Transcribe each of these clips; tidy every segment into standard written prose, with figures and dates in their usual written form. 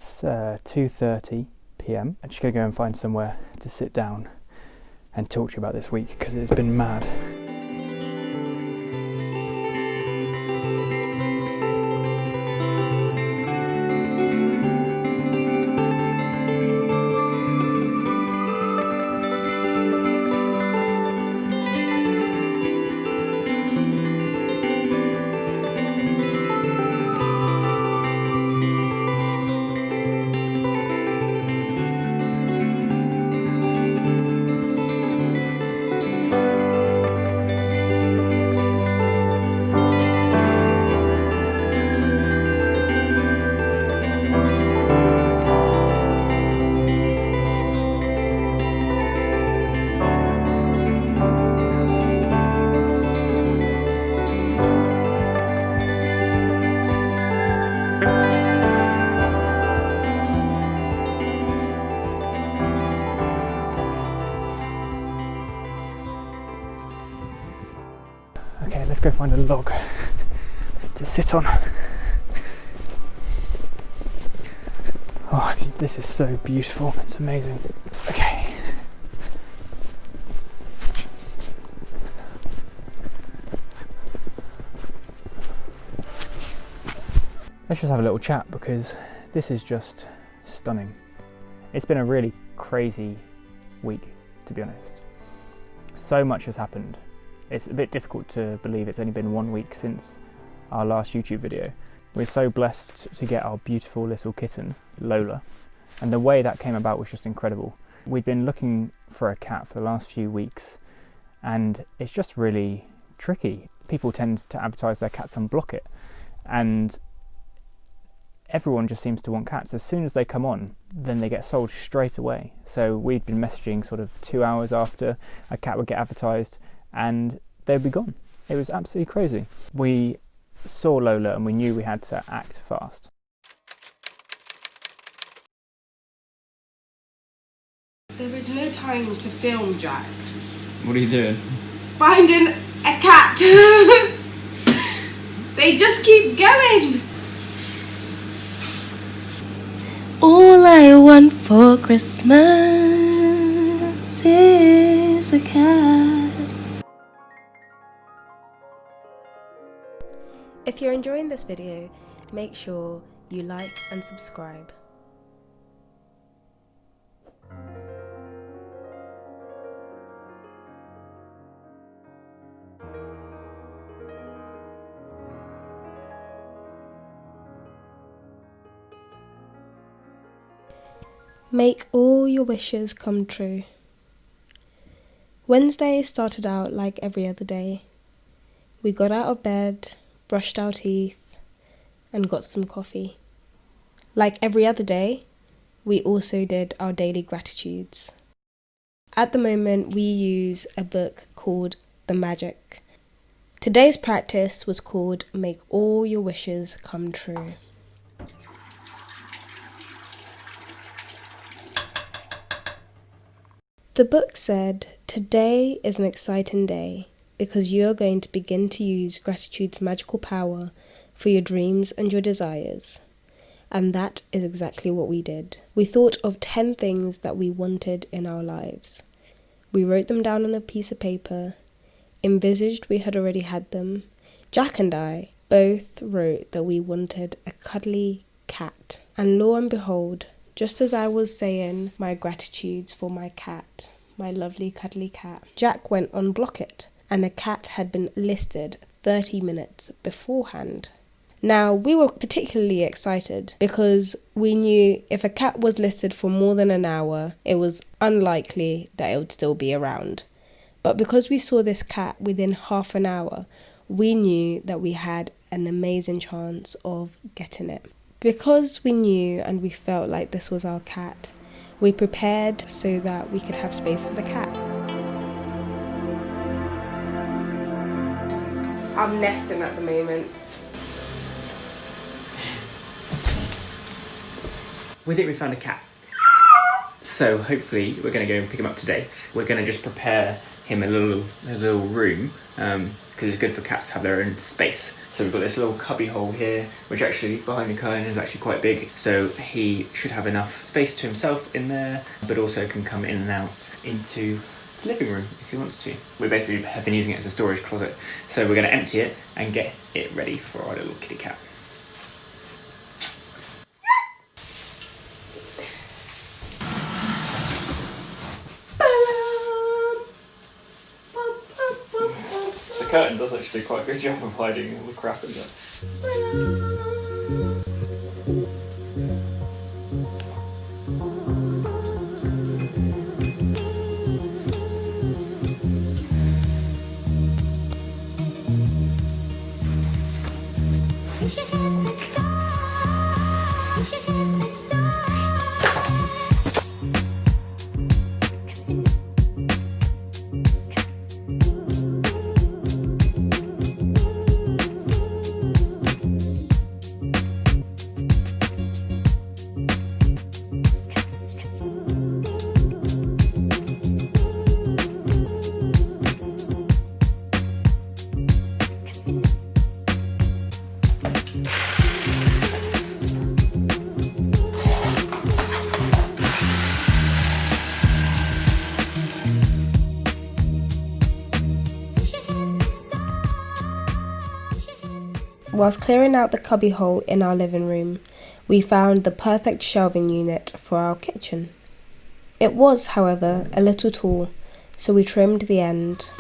It's 2:30 p.m. I'm just going to go and find somewhere to sit down and talk to you about this week because it's been mad. Okay, let's go find a log to sit on. Oh, this is so beautiful, it's amazing. Okay. Let's just have a little chat because this is just stunning. It's been a really crazy week, to be honest. So much has happened. It's a bit difficult to believe it's only been 1 week since our last YouTube video. We're so blessed to get our beautiful little kitten, Lola, and the way that came about was just incredible. We'd been looking for a cat for the last few weeks, and it's just really tricky. People tend to advertise their cats and block it, and everyone just seems to want cats. As soon as they come on, then they get sold straight away. So we'd been messaging sort of 2 hours after a cat would get advertised, and they'd be gone. It was absolutely crazy. We saw Lola and we knew we had to act fast. There is no time to film, Jack. What are you doing? Finding a cat. They just keep going. All I want for Christmas is a cat. If you're enjoying this video, make sure you like and subscribe. Make all your wishes come true. Wednesday started out like every other day. We got out of bed, brushed our teeth, and got some coffee. Like every other day, we also did our daily gratitudes. At the moment, we use a book called The Magic. Today's practice was called Make All Your Wishes Come True. The book said, today is an exciting day because you are going to begin to use gratitude's magical power for your dreams and your desires. And that is exactly what we did. We thought of 10 things that we wanted in our lives. We wrote them down on a piece of paper, envisaged we had already had them. Jack and I both wrote that we wanted a cuddly cat. And lo and behold, just as I was saying my gratitudes for my cat, my lovely cuddly cat, Jack went on Block It, and the cat had been listed 30 minutes beforehand. Now, we were particularly excited because we knew if a cat was listed for more than an hour, it was unlikely that it would still be around. But because we saw this cat within half an hour, we knew that we had an amazing chance of getting it. Because we knew and we felt like this was our cat, we prepared so that we could have space for the cat. I'm nesting at the moment. We think we found a cat. So hopefully we're going to go and pick him up today. We're going to just prepare him a little room, because it's good for cats to have their own space. So we've got this little cubby hole here, which actually behind the curtain is actually quite big. So he should have enough space to himself in there, but also can come in and out into the living room if he wants to. We basically have been using it as a storage closet. So we're going to empty it and get it ready for our little kitty cat. The curtain does actually quite a good job of hiding all the crap in there. Whilst clearing out the cubbyhole in our living room, we found the perfect shelving unit for our kitchen. It was, however, a little tall, so we trimmed the end.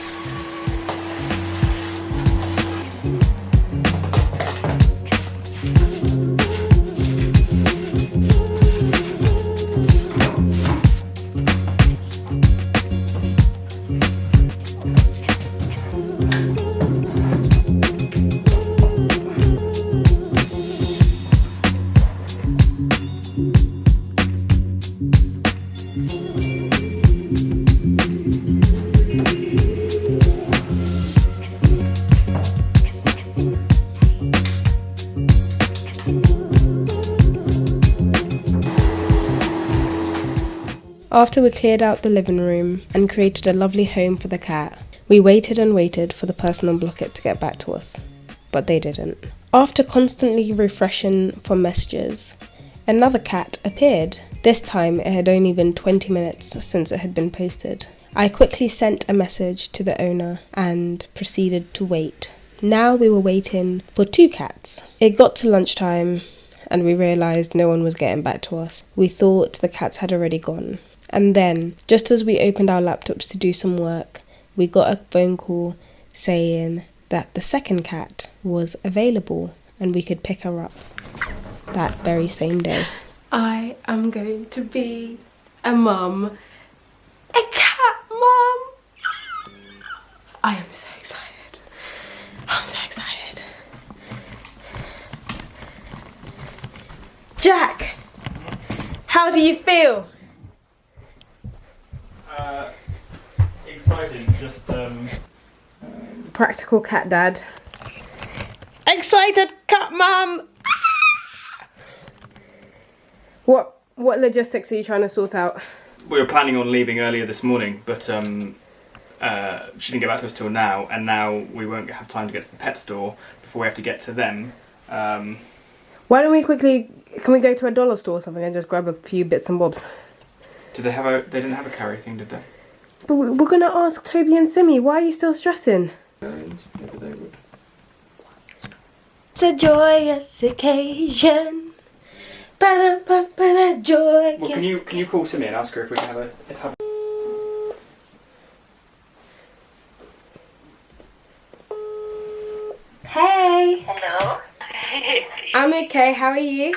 After we cleared out the living room and created a lovely home for the cat, we waited and waited for the person on Blocket to get back to us, but they didn't. After constantly refreshing for messages, another cat appeared. This time it had only been 20 minutes since it had been posted. I quickly sent a message to the owner and proceeded to wait. Now we were waiting for 2 cats. It got to lunchtime and we realised no one was getting back to us. We thought the cats had already gone. And then, just as we opened our laptops to do some work, we got a phone call saying that the second cat was available and we could pick her up that very same day. I am going to be a mum. A cat mum! I am so excited. I'm so excited. Jack! How do you feel? Excited, just Practical cat dad. Excited cat mum! What logistics are you trying to sort out? we were planning on leaving earlier this morning, but she didn't get back to us till now, and now we won't have time to get to the pet store before we have to get to them. Why don't we quickly, can we go to a dollar store or something and just grab a few bits and bobs? Did they have a, they didn't have a carry thing, did they? But we're going to ask Toby and Simmi. Why are you still stressing? It's a joyous occasion. Joyous. Well, can you call Simmi and ask her if we can have a... Hey. Hello. I'm okay. How are you?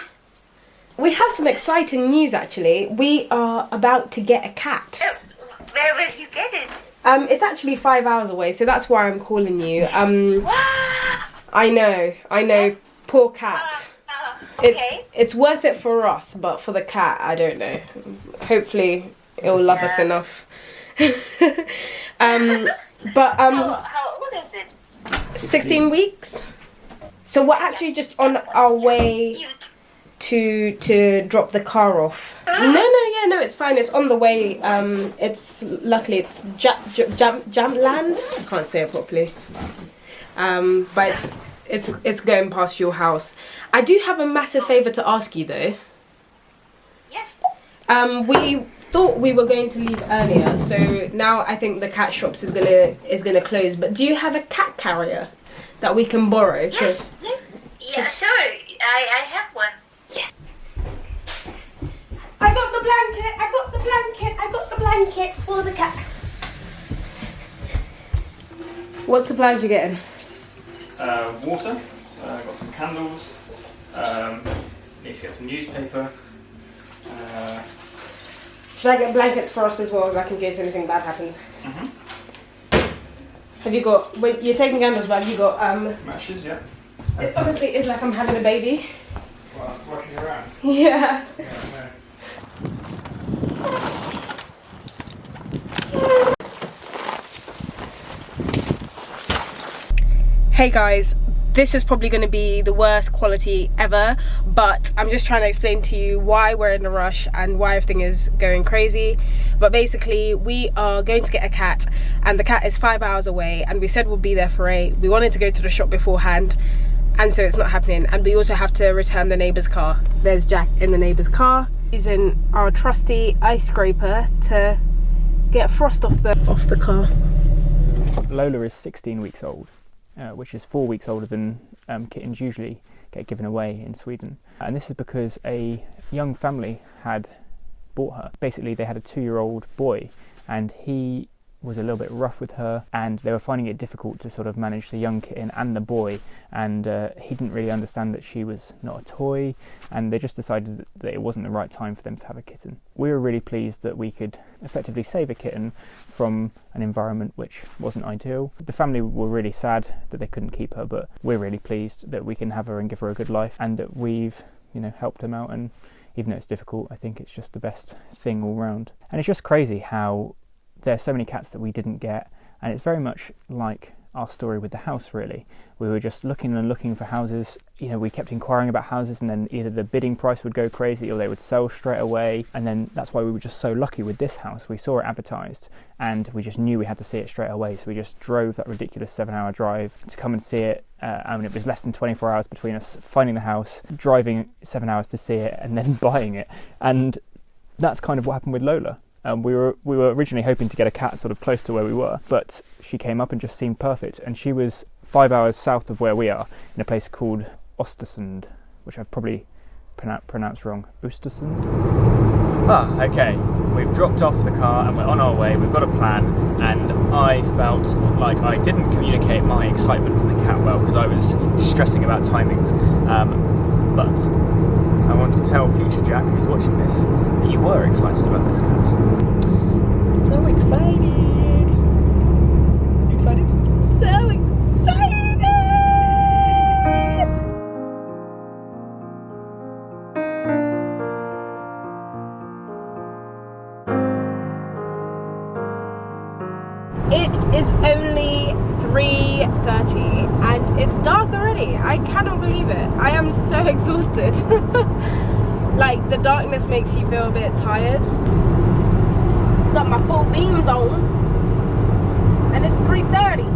We have some exciting news, actually. We are about to get a cat. Where will you get it? It's actually 5 hours away, so that's why I'm calling you. I know. Poor cat. Okay. It's worth it for us, but for the cat, I don't know. Hopefully, it'll love us enough. How old is it? 16 weeks. So we're actually just on our way to drop the car off. No, it's fine. It's on the way. Luckily it's Jamland. I can't say it properly. But it's going past your house. I do have a massive favour to ask you though. Yes. We thought we were going to leave earlier, so now I think the cat shops is gonna close. But do you have a cat carrier that we can borrow? Yes. Yeah, sure. I have one. Yeah. I got the blanket for the cat. What supplies you getting? Water. I've got some candles. Need to get some newspaper. Should I get blankets for us as well, like in case anything bad happens? Mhm. Have you got? Wait, you're taking candles, but have you got matches? Yeah. It's honestly, it's like I'm having a baby. Well, walking around. Yeah. Hey guys, this is probably going to be the worst quality ever, but I'm just trying to explain to you why we're in a rush and why everything is going crazy. But basically, we are going to get a cat, and the cat is 5 hours away, and we said we'll be there for 8. We wanted to go to the shop beforehand, and so it's not happening. And we also have to return the neighbour's car. There's Jack in the neighbour's car using our trusty ice scraper to get frost off the car. Lola is 16 weeks old. Which is 4 weeks older than kittens usually get given away in Sweden. And this is because a young family had bought her. Basically, they had a 2-year-old boy, and he was a little bit rough with her, and they were finding it difficult to sort of manage the young kitten and the boy, and he didn't really understand that she was not a toy, and they just decided that it wasn't the right time for them to have a kitten. We were really pleased that we could effectively save a kitten from an environment which wasn't ideal. The family were really sad that they couldn't keep her, but we're really pleased that we can have her and give her a good life, and that we've, helped them out. And even though it's difficult, I think it's just the best thing all round. And it's just crazy how there's so many cats that we didn't get, and it's very much like our story with the house, really. We were just looking for houses. We kept inquiring about houses, and then either the bidding price would go crazy or they would sell straight away. And then that's why we were just so lucky with this house. We saw it advertised and we just knew we had to see it straight away, so we just drove that ridiculous 7-hour drive to come and see it. And it was less than 24 hours between us finding the house, driving 7 hours to see it, and then buying it. And that's kind of what happened with Lola. We were originally hoping to get a cat sort of close to where we were, but she came up and just seemed perfect. And she was 5 hours south of where we are, in a place called Östersund, which I've probably pronounced wrong. Östersund? Okay. We've dropped off the car and we're on our way. We've got a plan, and I felt like I didn't communicate my excitement for the cat well because I was stressing about timings. But I want to tell future Jack, who's watching this, that you were excited about this cat. So excited! Excited? So excited! It is only 3:30 and it's dark already. I cannot believe it. I am so exhausted. Like, the darkness makes you feel a bit tired. Got my full beams on and it's 3:30.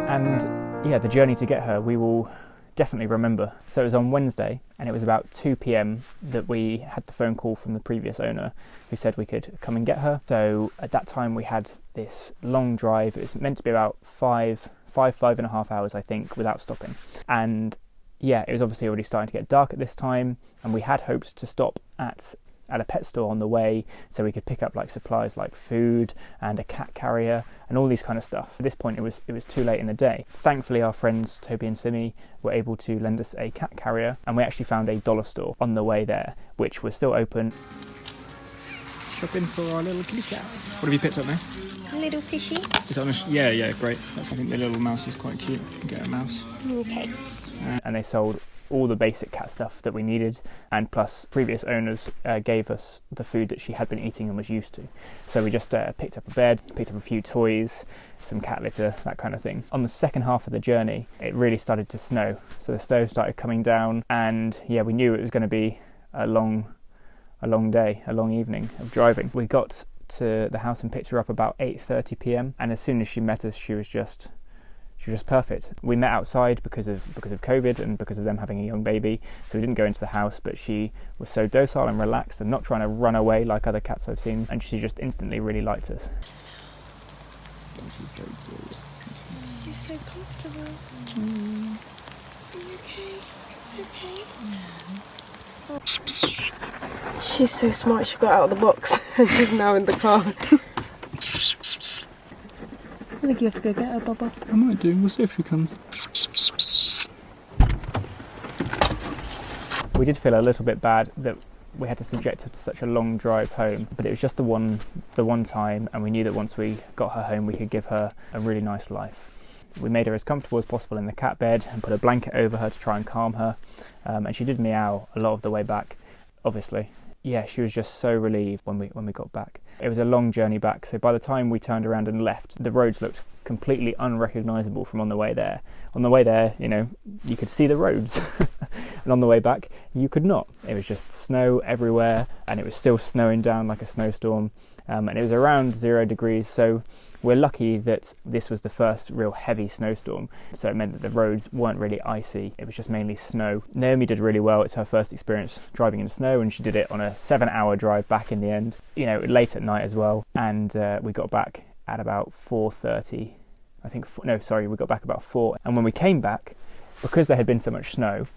And yeah, the journey to get her, we will definitely remember. So it was on Wednesday, and it was about 2 p.m. that we had the phone call from the previous owner who said we could come and get her. So at that time we had this long drive. It was meant to be about five and a half hours, I think, without stopping. And yeah, it was obviously already starting to get dark at this time, and we had hoped to stop at a pet store on the way so we could pick up like supplies like food and a cat carrier and all these kind of stuff. At this point it was too late in the day. Thankfully our friends Toby and Simmi were able to lend us a cat carrier, and we actually found a dollar store on the way there which was still open. Shopping for our little kitty cat. What have you picked up now? A little fishy. Is that yeah, great. I think the little mouse is quite cute. You can get a mouse. Okay. And they sold all the basic cat stuff that we needed, and plus previous owners gave us the food that she had been eating and was used to. So we just picked up a bed, picked up a few toys, some cat litter, that kind of thing. On the second half of the journey, it really started to snow. So the snow started coming down, and yeah, we knew it was going to be a long day, a long evening of driving. We got to the house and picked her up about 8:30 p.m. and as soon as she met us, she was just perfect. We met outside because of COVID and because of them having a young baby, so we didn't go into the house, but she was so docile and relaxed and not trying to run away like other cats I've seen, and she just instantly really liked us. She's very curious. She's so comfortable. Are you okay? It's okay. She's so smart, she got out of the box and she's now in the car. I think you have to go get her, Bubba. I might do, we'll see if she comes. We did feel a little bit bad that we had to subject her to such a long drive home, but it was just the one time, and we knew that once we got her home we could give her a really nice life. We made her as comfortable as possible in the cat bed and put a blanket over her to try and calm her, and she did meow a lot of the way back, obviously. Yeah, she was just so relieved when we got back. It was a long journey back, so by the time we turned around and left, the roads looked completely unrecognisable from on the way there. On the way there, you know, you could see the roads, and on the way back, you could not. It was just snow everywhere, and it was still snowing down like a snowstorm, and it was around 0 degrees, so we're lucky that this was the first real heavy snowstorm, so it meant that the roads weren't really icy, it was just mainly snow. Naomi did really well. It's her first experience driving in snow, and she did it on a 7-hour drive back in the end, you know, late at night as well, and we got back at about 4:30, we got back about 4, and when we came back, because there had been so much snow,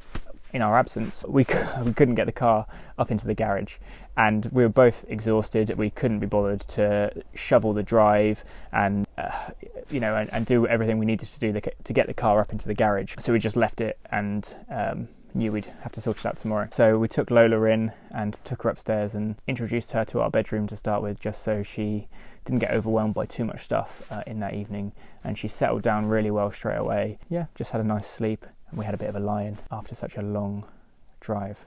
in our absence, we couldn't get the car up into the garage, and we were both exhausted. We couldn't be bothered to shovel the drive and and do everything we needed to do to get the car up into the garage. So we just left it and knew we'd have to sort it out tomorrow. So we took Lola in and took her upstairs and introduced her to our bedroom to start with, just so she didn't get overwhelmed by too much stuff in that evening, and she settled down really well straight away. Yeah, just had a nice sleep. And we had a bit of a lie-in after such a long drive.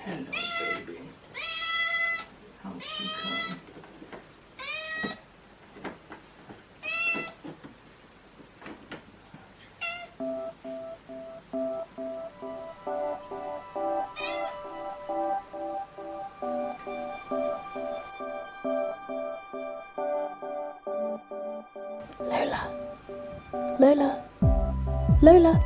Hello, baby. How's she come? Lola. Lola. Lola. Lola.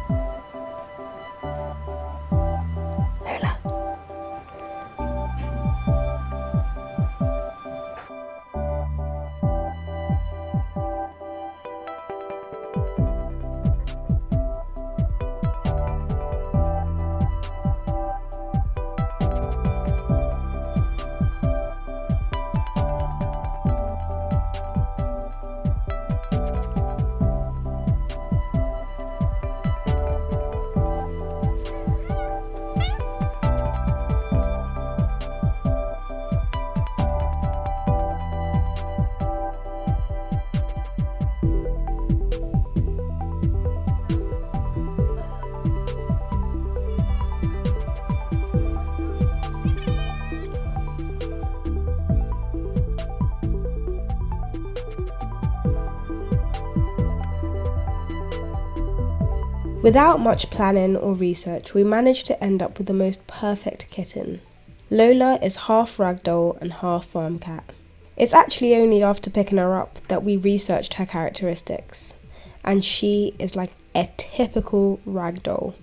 Without much planning or research, we managed to end up with the most perfect kitten. Lola is half ragdoll and half farm cat. It's actually only after picking her up that we researched her characteristics, and she is like a typical ragdoll.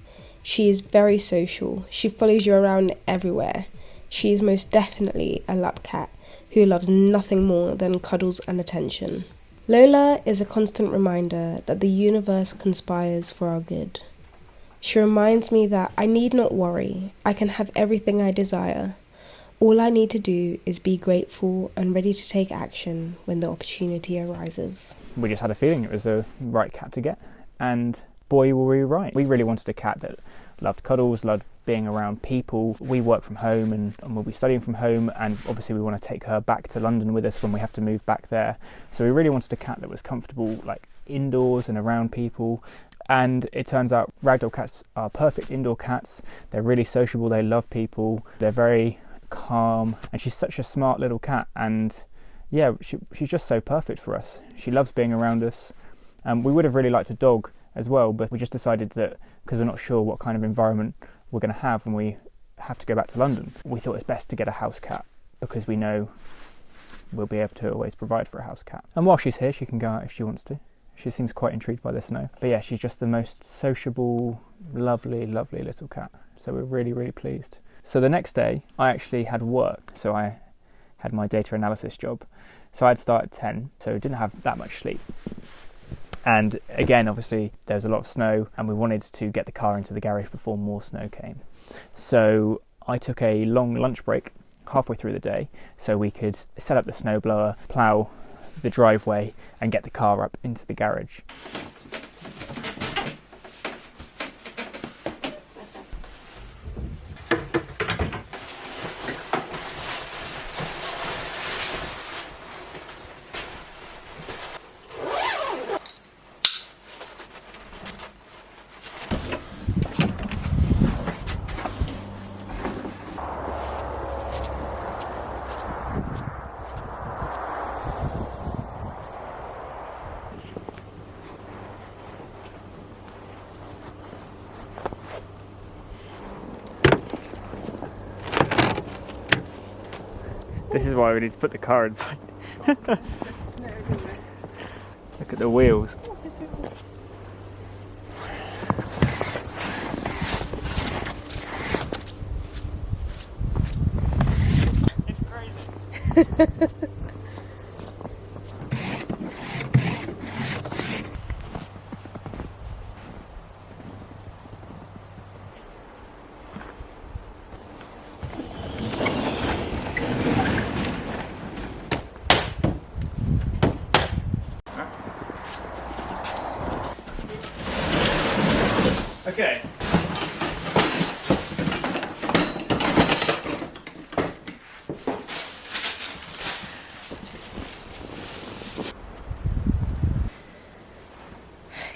She is very social. She follows you around everywhere. She is most definitely a lap cat who loves nothing more than cuddles and attention. Lola is a constant reminder that the universe conspires for our good. She reminds me that I need not worry. I can have everything I desire. All I need to do is be grateful and ready to take action when the opportunity arises. We just had a feeling it was the right cat to get, and boy were we right. We really wanted a cat that loved cuddles, loved being around people. We work from home and we'll be studying from home, and obviously we want to take her back to London with us when we have to move back there. So we really wanted a cat that was comfortable, like indoors and around people. And it turns out ragdoll cats are perfect indoor cats. They're really sociable, they love people, they're very calm, and she's such a smart little cat. And yeah, she's just so perfect for us. She loves being around us. We would have really liked a dog as well, but we just decided that because we're not sure what kind of environment we're going to have when we have to go back to London, we thought it's best to get a house cat because we know we'll be able to always provide for a house cat. And while she's here, she can go out if she wants to. She seems quite intrigued by the snow. But yeah, she's just the most sociable, lovely, lovely little cat. So we're really, really pleased. So the next day, I actually had work. So I had my data analysis job. So I'd start at 10, so didn't have that much sleep. And again, obviously, there was a lot of snow and we wanted to get the car into the garage before more snow came. So I took a long lunch break halfway through the day so we could set up the snowblower, plough the driveway and get the car up into the garage. This is why we need to put the car inside. Look at the wheels. It's crazy. Okay.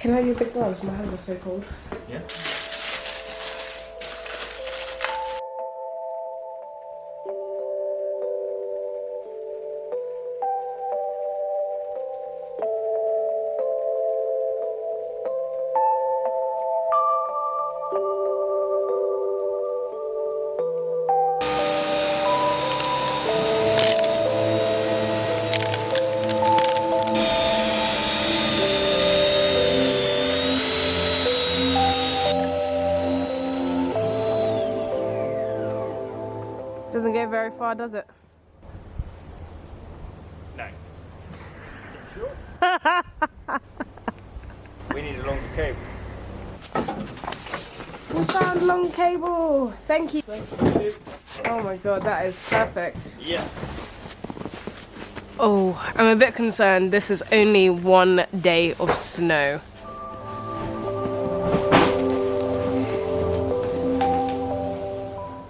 Can I have your big gloves? My hands are so cold. Yeah. Doesn't go very far, does it? No. We need a longer cable. We found long cable. Thank you. Oh my god, that is perfect. Yes. Oh, I'm a bit concerned. This is only one day of snow.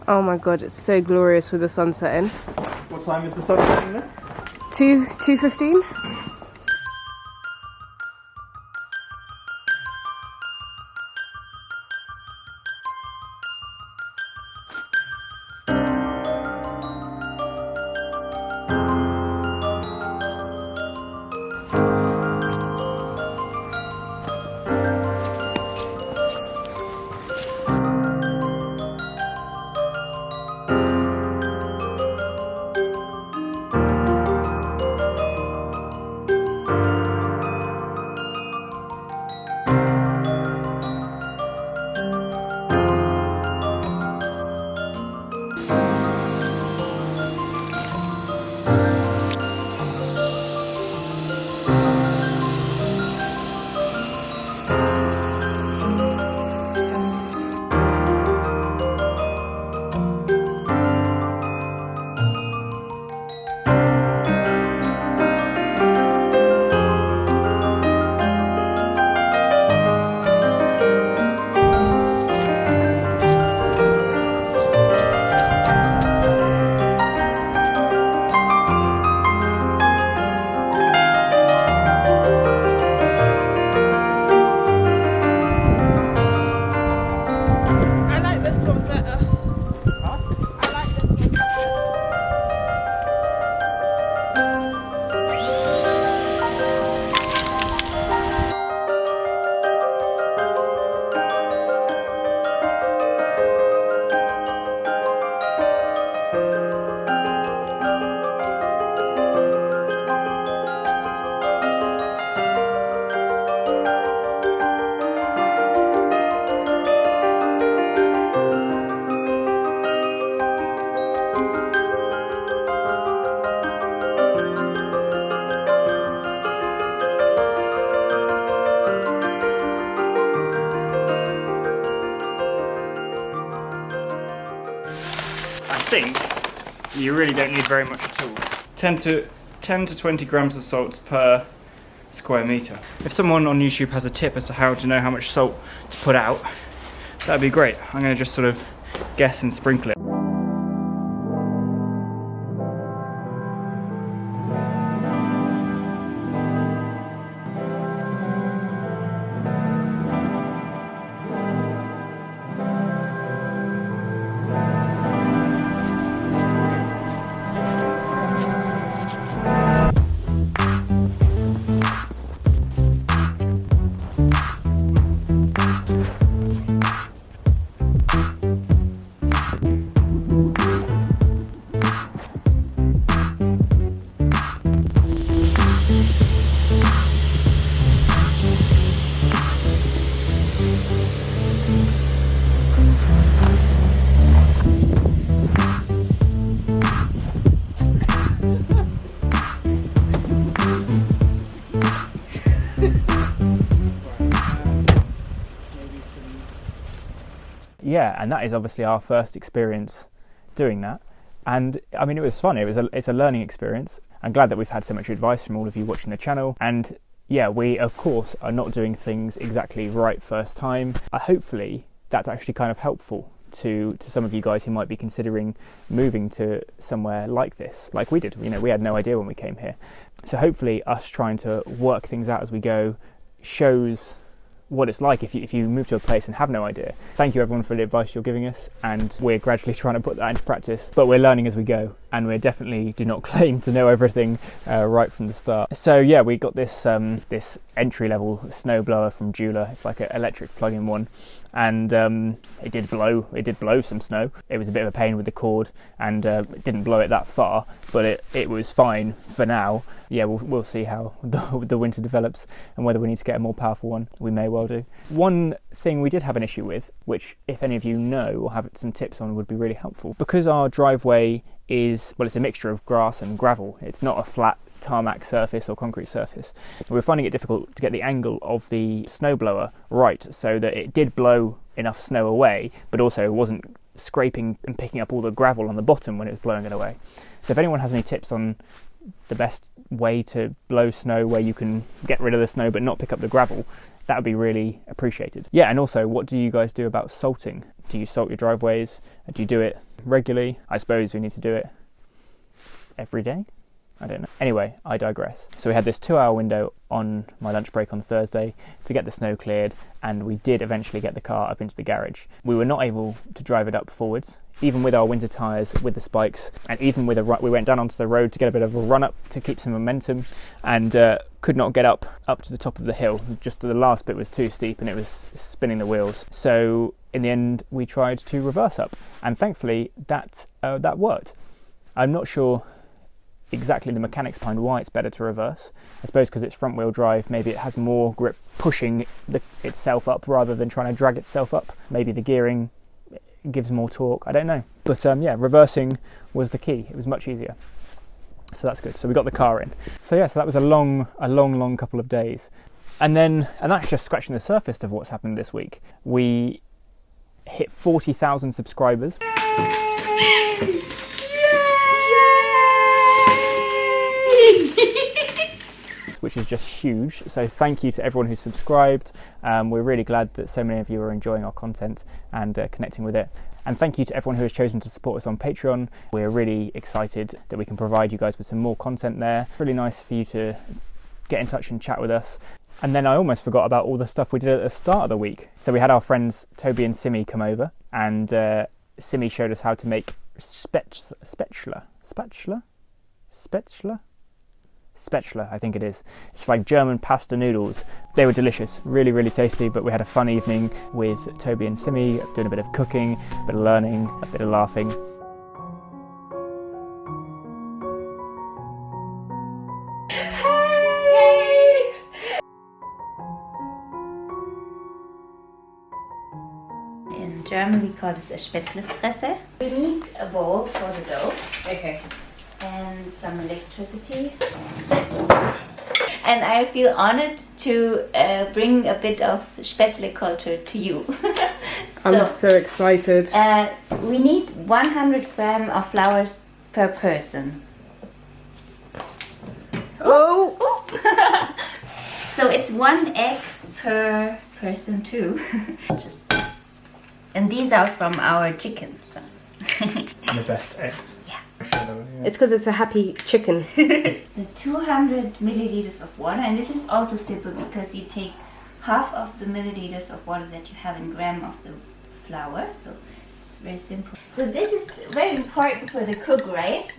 Oh my god, it's so glorious with the sun setting. What time is the sun setting then? 2:15. think you really don't need very much at all. 10 to 20 grams of salt per square metre. If someone on YouTube has a tip as to how to know how much salt to put out, that'd be great. I'm going to just sort of guess and sprinkle it. Yeah, and that is obviously our first experience doing that. And I mean, it was fun. It's a learning experience. I'm glad that we've had so much advice from all of you watching the channel. And yeah, we of course are not doing things exactly right first time. Hopefully that's actually kind of helpful to some of you guys who might be considering moving to somewhere like this, like we did. You know, we had no idea when we came here. So hopefully us trying to work things out as we go shows what it's like if you move to a place and have no idea. Thank you everyone for the advice you're giving us, and we're gradually trying to put that into practice, but we're learning as we go, and we definitely do not claim to know everything right from the start. So yeah, we got this this entry-level snowblower from Lola. It's like an electric plug-in one, and it did blow some snow. It was a bit of a pain with the cord, and it didn't blow it that far, but it was fine for now. Yeah, we'll see how the winter develops and whether we need to get a more powerful one. We may well do. One thing we did have an issue with, which if any of you know or have some tips on, would be really helpful. Because our driveway is, well, it's a mixture of grass and gravel. It's not a flat tarmac surface or concrete surface. We're finding it difficult to get the angle of the snowblower right so that it did blow enough snow away, but also wasn't scraping and picking up all the gravel on the bottom when it was blowing it away. So if anyone has any tips on the best way to blow snow where you can get rid of the snow but not pick up the gravel, that would be really appreciated. Yeah, and also, what do you guys do about salting? Do you salt your driveways? Do you do it regularly? I suppose we need to do it every day? I don't know. Anyway, I digress. So we had this 2-hour window on my lunch break on Thursday to get the snow cleared, and we did eventually get the car up into the garage. We were not able to drive it up forwards, even with our winter tyres, with the spikes, and even with we went down onto the road to get a bit of a run up to keep some momentum, and could not get up to the top of the hill. Just the last bit was too steep and it was spinning the wheels. So in the end, we tried to reverse up, and thankfully that worked. I'm not sure exactly the mechanics behind why it's better to reverse. I suppose because it's front wheel drive, maybe it has more grip pushing itself up rather than trying to drag itself up. Maybe the gearing gives more torque, I don't know. But yeah, reversing was the key. It was much easier. So that's good. So we got the car in. So yeah, so that was a long couple of days. And that's just scratching the surface of what's happened this week. We hit 40,000 subscribers. Which is just huge. So thank you to everyone who's subscribed. We're really glad that so many of you are enjoying our content and connecting with it. And thank you to everyone who has chosen to support us on Patreon. We're really excited that we can provide you guys with some more content there. Really nice for you to get in touch and chat with us. And then I almost forgot about all the stuff we did at the start of the week. So we had our friends Toby and Simmi come over, and Simmi showed us how to make Spaetzle, I think it is. It's like German pasta noodles. They were delicious, really, really tasty, but we had a fun evening with Toby and Simmi, doing a bit of cooking, a bit of learning, a bit of laughing. Hey! In German we call this a Spaetzle. We need a bowl for the dough. Okay. And some electricity. And I feel honored to bring a bit of Spaetzle culture to you. I'm so excited. we need 100 grams of flowers per person. Oh! So it's 1 egg per person too. And these are from our chicken. So. The best eggs. Yeah. It's because it's a happy chicken. The 200 milliliters of water, and this is also simple because you take half of the milliliters of water that you have in gram of the flour, so it's very simple. So this is very important for the cook, right?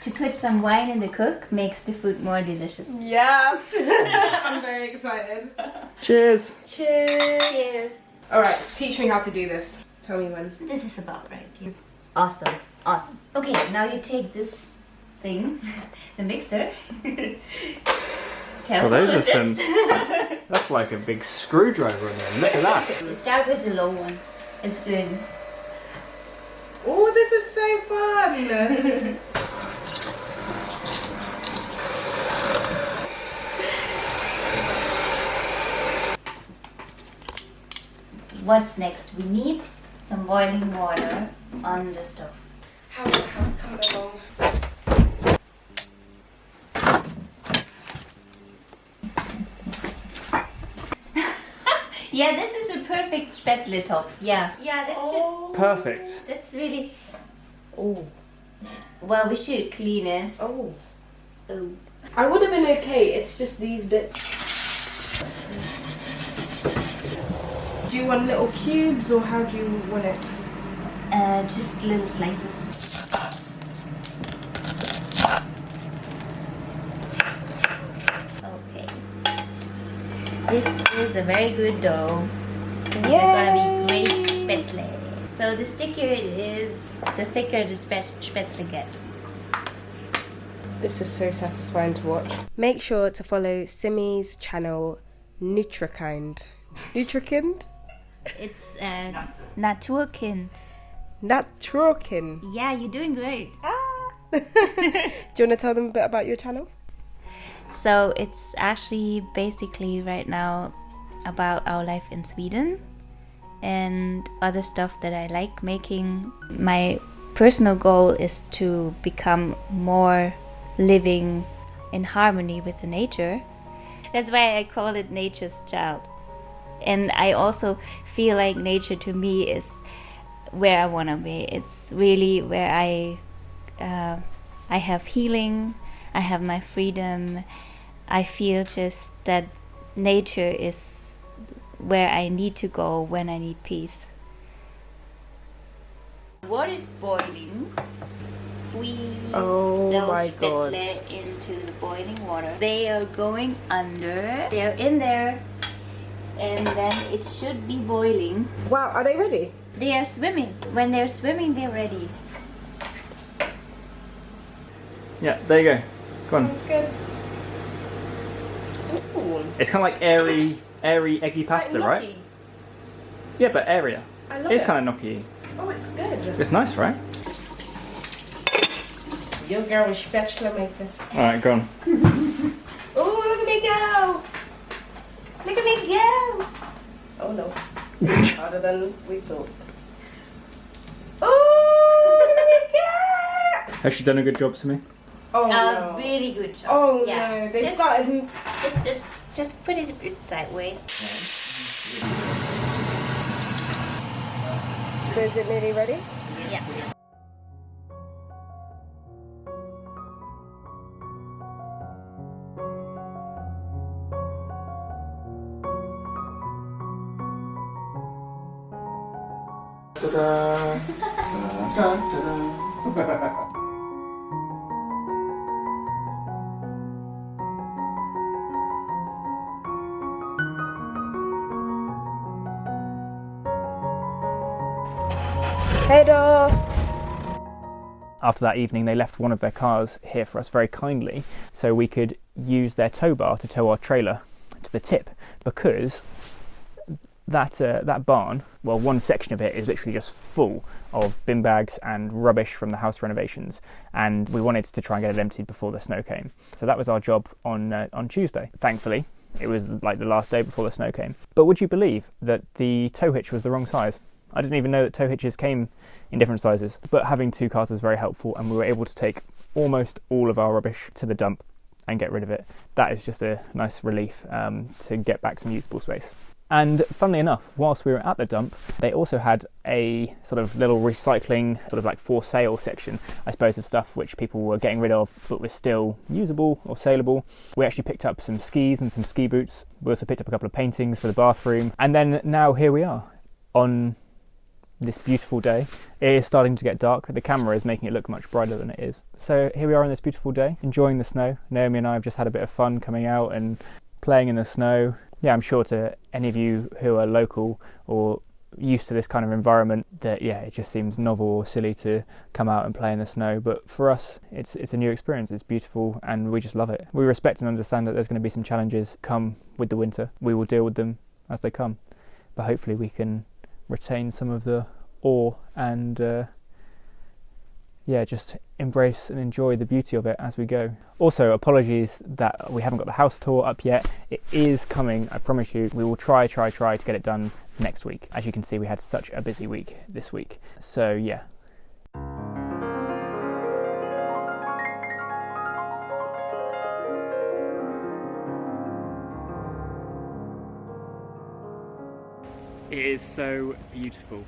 To put some wine in the cook makes the food more delicious. Yes! I'm very excited. Cheers! Cheers! Cheers! Alright, teach me how to do this. Tell me when. This is about right. Yeah. Awesome, awesome. Okay, now you take this thing, the mixer. Well, those are some... That's like a big screwdriver in there. Look at that. You start with the low one. It's good. Oh, this is so fun! What's next? We need some boiling water on the stove. How's coming along? Yeah, this is a perfect Spaetzle top. Yeah, that Perfect. that's really. Oh. Well, we should clean it. Oh. Oh. I would have been okay, it's just these bits. Do you want little cubes or how do you want it? Just little slices. Okay. This is a very good dough. These are gonna be great Spaetzle. So the stickier it is, the thicker the Spaetzle get. This is so satisfying to watch. Make sure to follow Simmi's channel, Nutrikind. Nutrikind? It's Naturkind. Naturkind. Yeah, you're doing great. Do you want to tell them a bit about your channel? So it's actually basically right now about our life in Sweden and other stuff that I like making. My personal goal is to become more living in harmony with the nature. That's why I call it nature's child. And I also feel like nature to me is where I want to be. It's really where I have healing, I have my freedom. I feel just that nature is where I need to go when I need peace. Water is boiling. Squeeze those Spaetzle into the boiling water. They are going under. They're in there. And then it should be boiling. Wow, are they ready? They are swimming. When they're swimming, they're ready. Yeah, there you go. Go on. That's good. Ooh. It's kind of like airy, eggy pasta, like right? Yeah, but airier. I love It's it. kind of gnocchi. Oh, it's good. It's nice, right? Your girl is Spaetzle maker. Alright, go on. Oh, look at me go! Look at me go! Oh no. It's harder than we thought. Oh, look at me go! Has she done a good job to me? Oh no. Really good job. Oh yeah. no, they started... It's just put it a bit sideways. So is it nearly ready? Yeah. Ta-da! Ta-da! Ta-da! Hey door! After that evening, they left one of their cars here for us very kindly so we could use their tow bar to tow our trailer to the tip, because that barn, well, one section of it is literally just full of bin bags and rubbish from the house renovations, and we wanted to try and get it emptied before the snow came. So that was our job on Tuesday. Thankfully, it was like the last day before the snow came. But would you believe that the tow hitch was the wrong size? I didn't even know that tow hitches came in different sizes, but having 2 cars was very helpful, and we were able to take almost all of our rubbish to the dump and get rid of it. That is just a nice relief to get back some usable space. And funnily enough, whilst we were at the dump, they also had a sort of little recycling, sort of like for sale section, I suppose, of stuff which people were getting rid of but was still usable or saleable. We actually picked up some skis and some ski boots. We also picked up a couple of paintings for the bathroom. And then now here we are on this beautiful day. It is starting to get dark. The camera is making it look much brighter than it is. So here we are on this beautiful day, enjoying the snow. Naomi and I have just had a bit of fun coming out and playing in the snow. Yeah, I'm sure to any of you who are local or used to this kind of environment that, yeah, it just seems novel or silly to come out and play in the snow. But for us, it's a new experience. It's beautiful and we just love it. We respect and understand that there's going to be some challenges come with the winter. We will deal with them as they come. But hopefully we can retain some of the awe and just embrace and enjoy the beauty of it as we go. Also, apologies that we haven't got the house tour up yet. It is coming, I promise you. We will try to get it done next week. As you can see, we had such a busy week this week. So yeah. It is so beautiful.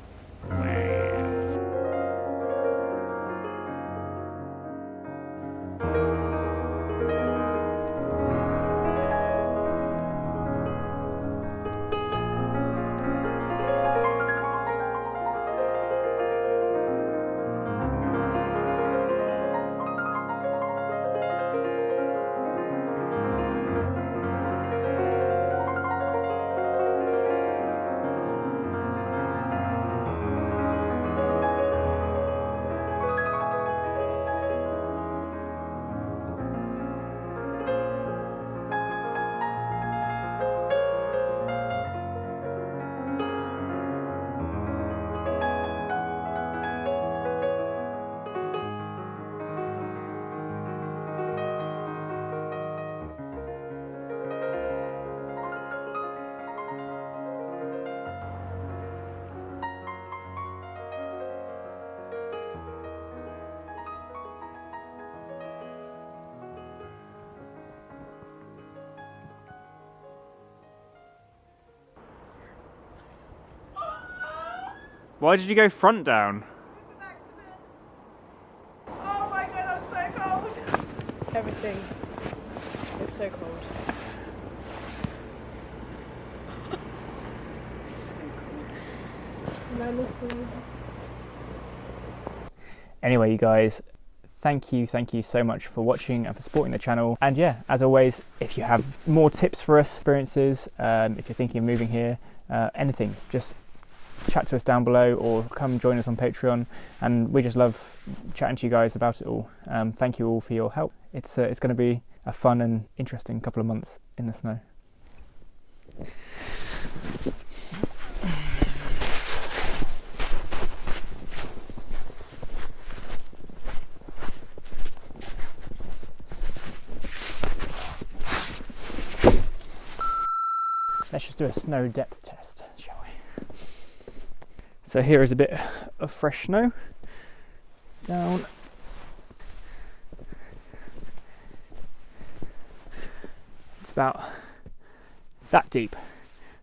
Why did you go front down? Oh my god, I'm so cold! Everything is so cold. So cold. Anyway, you guys, thank you so much for watching and for supporting the channel. And yeah, as always, if you have more tips for us, experiences, if you're thinking of moving here, anything, just chat to us down below or come join us on Patreon, and we just love chatting to you guys about it all. Thank you all for your help. It's going to be a fun and interesting couple of months in the snow. Let's just do a snow depth test, shall we? So here is a bit of fresh snow down. It's about that deep,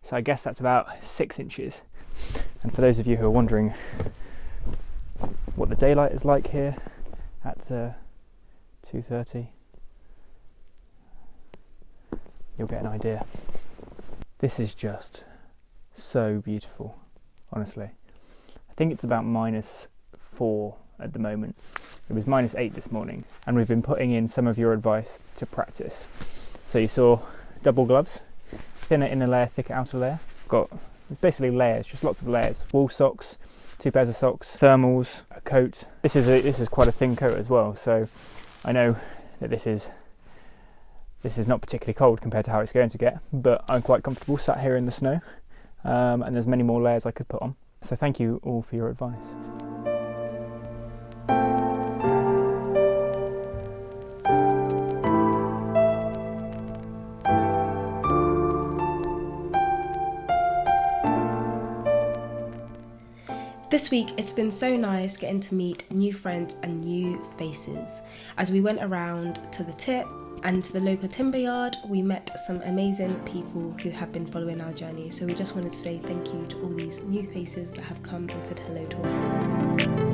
so I guess that's about 6 inches. And for those of you who are wondering what the daylight is like here at 2:30, you'll get an idea. This is just so beautiful, honestly. I think it's about -4 at the moment. It was -8 this morning, and we've been putting in some of your advice to practice. So you saw double gloves, thinner inner layer, thicker outer layer. Got basically layers, just lots of layers. Wool socks, 2 pairs of socks, thermals, a coat. This is quite a thin coat as well, so I know that this is not particularly cold compared to how it's going to get, but I'm quite comfortable sat here in the snow, and there's many more layers I could put on. So thank you all for your advice. This week, it's been so nice getting to meet new friends and new faces. As we went around to the tip and to the local timber yard, we met some amazing people who have been following our journey. So we just wanted to say thank you to all these new faces that have come and said hello to us.